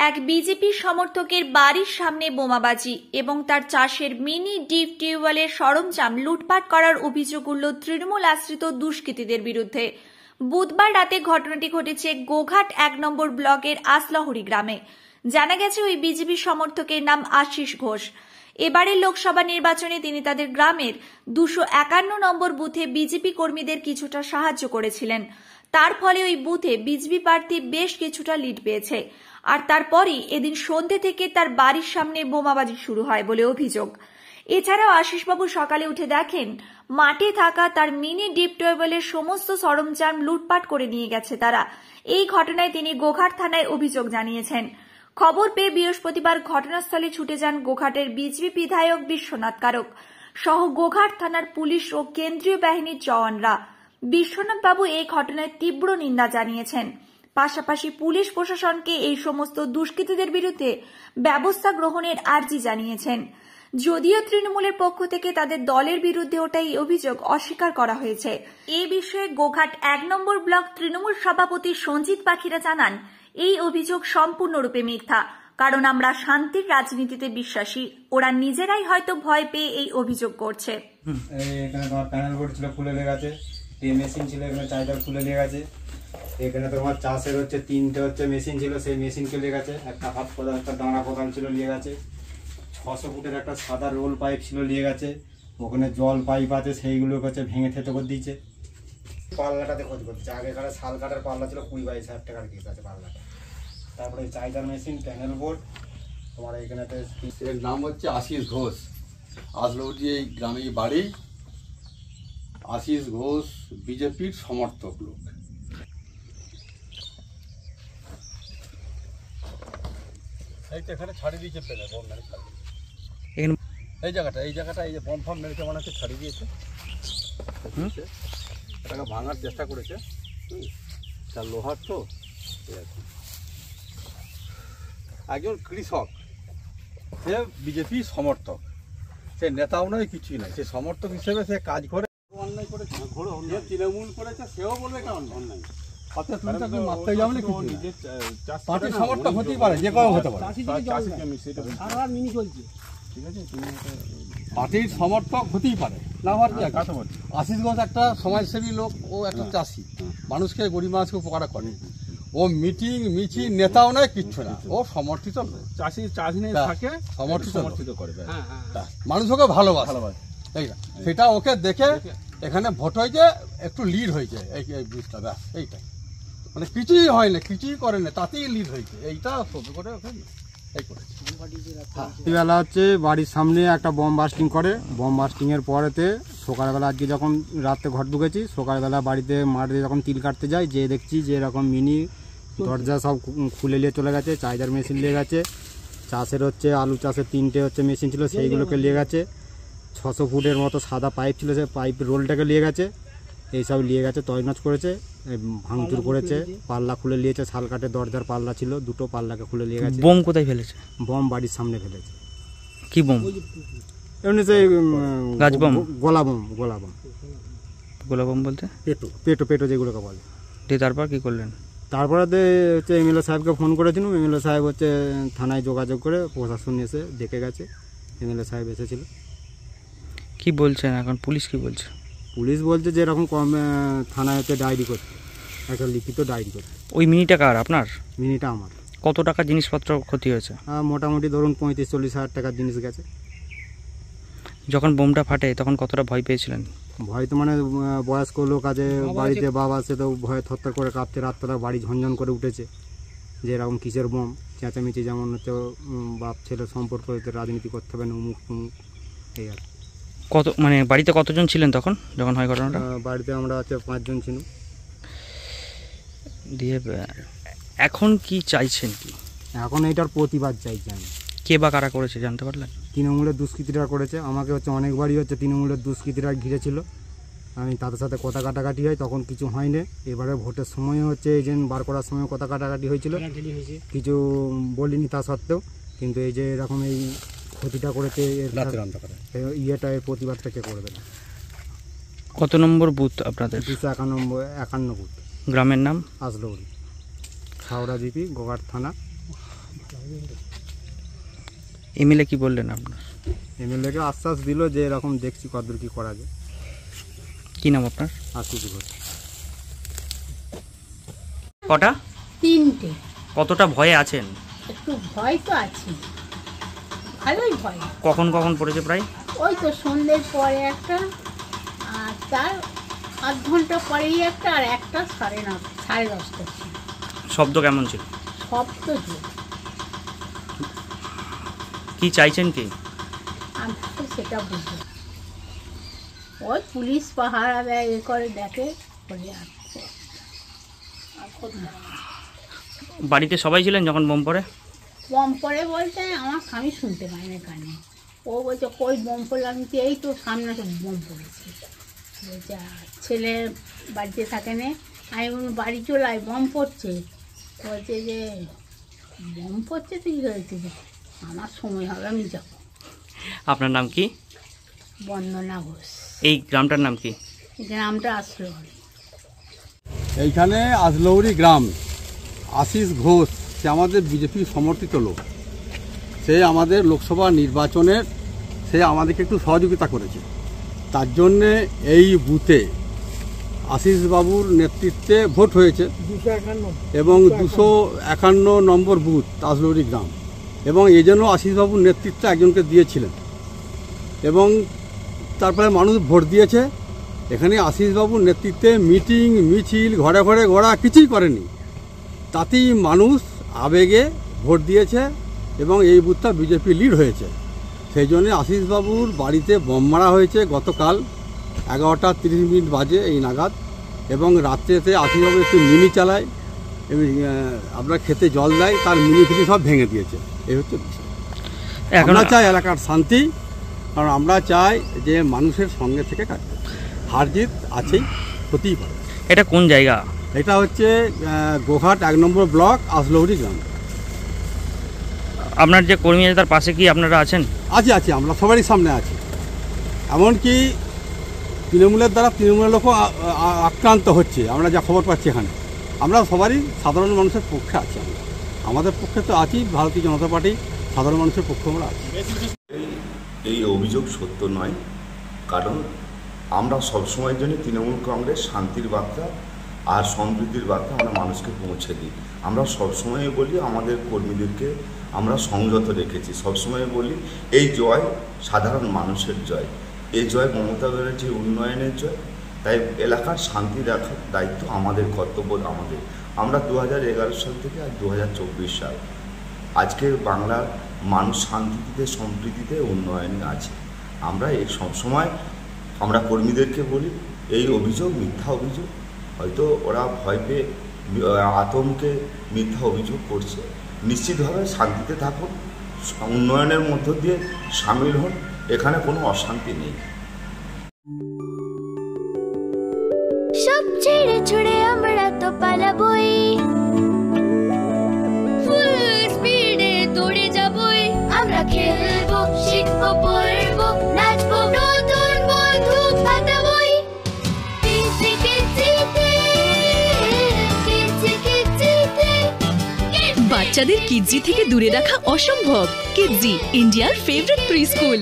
এক বিজেপি সমর্থকের বাড়ির সামনে বোমাবাজি এবং তার চাষের মিনি ডিপ টিউবওয়েলের সরঞ্জাম লুটপাট করার অভিযোগ উঠল তৃণমূল আশ্রিত দুষ্কৃতীদের বিরুদ্ধে। বুধবার রাতে ঘটনাটি ঘটেছে গোঘাট ১ নম্বর ব্লকের আসলহরি গ্রামে। জানা গেছে ওই বিজেপি সমর্থকের নাম আশিস ঘোষ। এবারের লোকসভা নির্বাচনে তিনি তাদের গ্রামের ২৫১ নম্বর বুথে বিজেপি কর্মীদের কিছুটা সাহায্য করেছিলেন। তার ফলে ওই বুথে বিজেপি প্রার্থী বেশ কিছুটা লিড পেয়েছে। আর তারপরই এদিন সন্ধ্যে থেকে তার বাড়ির সামনে বোমাবাজি শুরু হয় বলে অভিযোগ। এছাড়াও আশিসবাবু সকালে উঠে দেখেন মাঠে থাকা তার মিনি ডিপ টিউবওয়েলের সমস্ত সরঞ্জাম লুটপাট করে নিয়ে গেছে তারা। এই ঘটনায় তিনি গোঘাট থানায় অভিযোগ জানিয়েছেন। খবর পেয়ে বৃহস্পতিবার ঘটনাস্থলে ছুটে যান গোঘাটের বিজেপি বিধায়ক বিশ্বনাথ কারক সহ গোঘাট থানার পুলিশ ও কেন্দ্রীয় বাহিনীর জওয়ানরা। বিশ্বনাথ বাবু এই ঘটনায় তীব্র নিন্দা জানিয়েছেন। পাশাপাশি পুলিশ প্রশাসনকে এই সমস্ত দুষ্কৃতীদের বিরুদ্ধে ব্যবস্থা গ্রহণের আর্জি জানিয়েছেন। যদিও তৃণমূলের পক্ষ থেকে তাদের দলের বিরুদ্ধে ওঠা এই অভিযোগ অস্বীকার করা হয়েছে। এই বিষয়ে গোঘাট ১ নম্বর ব্লক তৃণমূল সভাপতি সঞ্জিত পাখিরা জানান, এই অভিযোগ সম্পূর্ণরূপে মিথ্যা। কারণ আমরা শান্তির রাজনীতিতে বিশ্বাসী। ওরা নিজেরাই হয়তো ভয় পেয়ে এই অভিযোগ করছে। এখানে তোমার প্যানেল বোর্ড ছিল, খুলে লেগে গেছে। মেশিন ছিল, এখানে চার্জার খুলে লেগে গেছে। এখানে তোমার চাষের 3টে মেশিন ছিল, সেই মেশিনকে লেগে গেছে। একটা হাত কোদাল, একটা দাঁড়া কোদাল ছিল, লিয়ে গেছে। 600 ফুটের একটা সাদা রোল পাইপ ছিল, লিয়ে গেছে। ওখানে জল পাইপ আছে, সেইগুলো ভেঙে থেতে করে দিয়েছে। পাল্লাটাতে ক্ষতি করছে। আগেকার শাল কাটার পাল্লা ছিল 20-22 হাজার টাকার কেস আছে পাল্লাটা। তারপরে চার্জার মেশিন, প্যানেল বোর্ড। তোমার এখানে এর নাম হচ্ছে আশিস ঘোষ। আসলহরি এই গ্রামে বাড়ি। আশিস ঘোষ বিজেপির সমর্থক লোক। এখানে ছাড়িয়ে দিয়েছে প্যানেল বম মেরে ছাড়িয়ে দিয়েছে। এই জায়গাটা এই যে বম ফম মেরেছে মনে হচ্ছে ছাড়িয়ে দিয়েছে। এটাকে ভাঙার চেষ্টা করেছে। তার লোহার তো একজন কৃষক, সে বিজেপি সমর্থক, সে নেতাও নয়, কিছুই নয়। সে সমর্থক হিসেবে সে কাজ করে। অন্যায় করেছে, যে তৃণমূল করেছে সেও বলবে এটা অন্যায়। মারতে যাবে না, পার্টির সমর্থক হতেই পারে, যে কেউ হতে পারে। পার্টির সমর্থক হতেই পারে, না হওয়ার কি? আশিস ঘোষ একটা সমাজসেবী লোক, ও একটা চাষি, মানুষকে গরিব মানুষকে উপকার করে। ও মিটিং মিছিল নেতাও নয়, কিচ্ছু না। ও সমর্থিত সমর্থিত করে, মানুষ ওকে ভালোবাসে। সেটা ওকে দেখে এখানে ভোট হয়েছে, একটু লিড হয়েছে এই বুথটা, ব্যাস এইটাই। মানে কিছুই হয় না, কিছুই করে না, তাতেই লিড হয়েছে। এইটা সহ্য করে ওকে এই করেছে। রাত্রিবেলা বাড়ির সামনে একটা বম বাস্টিং করে। বম বাস্টিংয়ের পরেতে সকালবেলা আজকে যখন রাতে ঘর ঢুকেছি, সকালবেলা বাড়িতে মাঠে যখন তিল কাটতে যাই, যে দেখছি যে এরকম মিনি দরজা সব খুলে নিয়ে চলে গেছে। চার্জার মেশিন নিয়ে গেছে। চাষের আলু চাষের 3টে মেশিন ছিল, সেইগুলোকে নিয়ে গেছে। 600 ফুটের মতো সাদা পাইপ ছিল, সেই পাইপ রোলটাকে নিয়ে গেছে। এইসব নিয়ে গেছে, তছনছ করেছে, ভাঙচুর করেছে, পাল্লা খুলে নিয়েছে। শাল কাঠের দরজার পাল্লা ছিল, 2টো পাল্লাকে খুলে নিয়ে গেছে। বোম কোথায় ফেলেছে? বম বাড়ির সামনে ফেলেছে। কি বোম? এমনি সেই গাছ বোম, গোলা বোম। গোলা বোম বলতে পেটো যেগুলোকে বলে। তারপর কি করলেন? তারপরে এমএলএ সাহেবকে ফোন করেছিল। এমএলএ সাহেব থানায় যোগাযোগ করে প্রশাসন এসে দেখে গেছে। এমএলএ সাহেব এসেছিল। কি বলছেন এখন? পুলিশ কি বলছে? পুলিশ বলছে যে এরকম থানায় ডায়েরি করতে, একটা লিখিত ডায়েরি করতে। ওই মিনিটা কার? আপনার? মিনিটা আমার। কত টাকা জিনিসপত্র ক্ষতি হয়েছে? মোটামুটি ধরুন 35-40 হাজার টাকার জিনিস গেছে। যখন বোমটা ফাটে তখন কতটা ভয় পেয়েছিলেন? ভয় তো মানে বয়স্ক লোক আছে বাড়িতে, বাবা, সে তো ভয়ে থরথর করে কাঁপছে। রাত্রেবেলা বাড়ি ঝনঝন করে উঠেছে যে এরকম কিসের বোম। চেঁচামেচি, যেমন বাপ ছেলে সম্পর্ক, রাজনীতি করতে হবে না, উমুক তুমুক, এই আর। কত মানে বাড়িতে কতজন ছিলেন তখন যখন হয় ঘটনাটা? বাড়িতে আমরা 5 জন ছিল। দিয়ে এখন কি চাইছেন? কি এখন এইটার প্রতিবাদ চাইছি আমি। কে বা কারা করেছে জানতে পারলেন? তৃণমূলের দুষ্কৃতীরা করেছে। আমাকে অনেকবারই তৃণমূলের দুষ্কৃতীরা ঘিরেছিল। আমি তাদের সাথে কথা কাটাকাটি হয়, তখন কিছু হয়নি। এবারে ভোটের সময় এজেন্ট বার করার সময় কথা কাটাকাটি হয়েছিল, কিছু বলিনি তা সত্ত্বেও। কিন্তু এই যে এরকম এই ক্ষতিটা করেছে, এর প্রতিবাদটা কে করবে না? কত নম্বর বুথ আপনাদের? 251 বুথ। গ্রামের নাম? আসলহরি, হাওড়া জিপি, গোঘাট থানা। এমএলএ কি বললেন আপনার? এমএলএকে আশ্বাস দিল যে এরকম দেখছি কতদূর কী করা যায়। কি নাম আপনার? আশিস ঘোষ। কটা? 3টে। কতটা ভয়ে আছেন? একটু ভয় তো আছে, ভালোই ভয়। কখন কখন পড়েছে প্রায়? ওই তো সন্ধ্যের পরে একটা, আর তার আধ ঘন্টা পরেই একটা, আর একটা 9:30 ছিল। শব্দ কেমন ছিল? শব্দ জোর। কি চাইছেন কি? আমি তো সেটা বুঝি, ওই পুলিশ পাহারা দেয়, এ করে দেখে করে আসছে। বাড়িতে সবাই ছিলেন যখন বোম পড়ে? বম পড়ে বলতে আমার স্বামী শুনতে পায়নি কানে। ও বলছে কই বম পড়লো, আমি তো এই তো সামনে তো বম পড়েছে। বলছে ছেলে বাড়িতে থাকে না, আমি বাড়ি চলে আয়, বম পড়ছে। বলছে যে বম পড়ছে তুই হয়েছে, আমার সময় হবে আমি যাব। আপনার নাম কি? বন্দনা ঘোষ। এই গ্রামটার নাম কি? গ্রামটা আসলো এইখানে আজলৌরি গ্রাম, আশিস ঘোষ, সে আমাদের বিজেপি সমর্থিত লোক। সে আমাদের লোকসভা নির্বাচনের সে আমাদেরকে একটু সহযোগিতা করেছে। তার জন্যে এই বুথে আশিসবাবুর নেতৃত্বে ভোট হয়েছে এবং 251 নম্বর বুথ আজলৌরি গ্রাম, এবং এই জন্য আশিসবাবুর নেতৃত্বে একজনকে দিয়েছিলেন এবং তারপরে মানুষ ভোট দিয়েছে। এখানে আশিসবাবুর নেতৃত্বে মিটিং মিছিল ঘরে ঘরে ঘোরা কিছুই করেনি, তাতেই মানুষ আবেগে ভোট দিয়েছে এবং এই বুথটা বিজেপি লিড হয়েছে। সেই জন্য আশিসবাবুর বাড়িতে বোম মারা হয়েছে গতকাল 11:30 বাজে এই নাগাদ, এবং রাত্রেতে আশিসবাবু একটু মিনি চালায় এবং আপনার খেতে জল দেয়, তার মিনি ফিনি সব ভেঙে দিয়েছে। এই হচ্ছে বিষয়। আমরা চাই এলাকার শান্তি, কারণ আমরা চাই যে মানুষের সঙ্গে থেকে কাজ করতে। হার জিত আছেই, হতেই পারে। এটা কোন জায়গা? এটা হচ্ছে গোঘাট 1 নম্বর ব্লক, আজলৌরি গ্রাম। আপনার যে কর্মী আছে তার পাশে কি আপনারা আছেন? আছি, আমরা সবারই সামনে আছি। এমনকি তৃণমূলের দ্বারা তৃণমূলের লোকও আক্রান্ত হচ্ছে, আমরা যা খবর পাচ্ছি এখানে। আমরা সবারই সাধারণ মানুষের পক্ষে আছি। আমাদের পক্ষে তো আছি, ভারতীয় জনতা পার্টি সাধারণ মানুষের পক্ষে আমরা আছি। এই অভিযোগ সত্য নয়, কারণ আমরা সবসময়ের জন্য তৃণমূল কংগ্রেস শান্তির বার্তা আর সমৃদ্ধির বার্তা আমরা মানুষকে পৌঁছে দিই। আমরা সবসময় বলি আমাদের কর্মীদেরকে আমরা সংযত রেখেছি, সবসময় বলি এই জয় সাধারণ মানুষের জয়, এই জয় মমতা ব্যানার্জির উন্নয়নের জয়। তাই এলাকার শান্তি রাখার দায়িত্ব আমাদের, কর্তব্য আমাদের। আমরা 2011 সাল থেকে আর 2024 সাল, আজকে বাংলার মানুষ শান্তিতে সম্প্রীতিতে উন্নয়নে আছে। আমরা এই সবসময় আমরা কর্মীদেরকে বলি এই অভিযোগ মিথ্যা অভিযোগ, হয়তো ওরা ভয় পেয়ে আতঙ্কে মিথ্যা অভিযোগ করছে। নিশ্চিতভাবে শান্তিতে থাকুন, উন্নয়নের মধ্য দিয়ে সামিল হন, এখানে কোনো অশান্তি নেই। সব ছেড়ে ছুড়ে আমরা তো পালাবই, ফুল স্পিডে দৌড়ে যাবই। আমরা খেলবো, শিখবো, পড়বো, নাচবো, নতুন বন্ধু পাতাবই। বাচ্চাদের কিডজি থেকে দূরে রাখা অসম্ভব। কিডজি, ইন্ডিয়ার ফেভারিট প্রি স্কুল।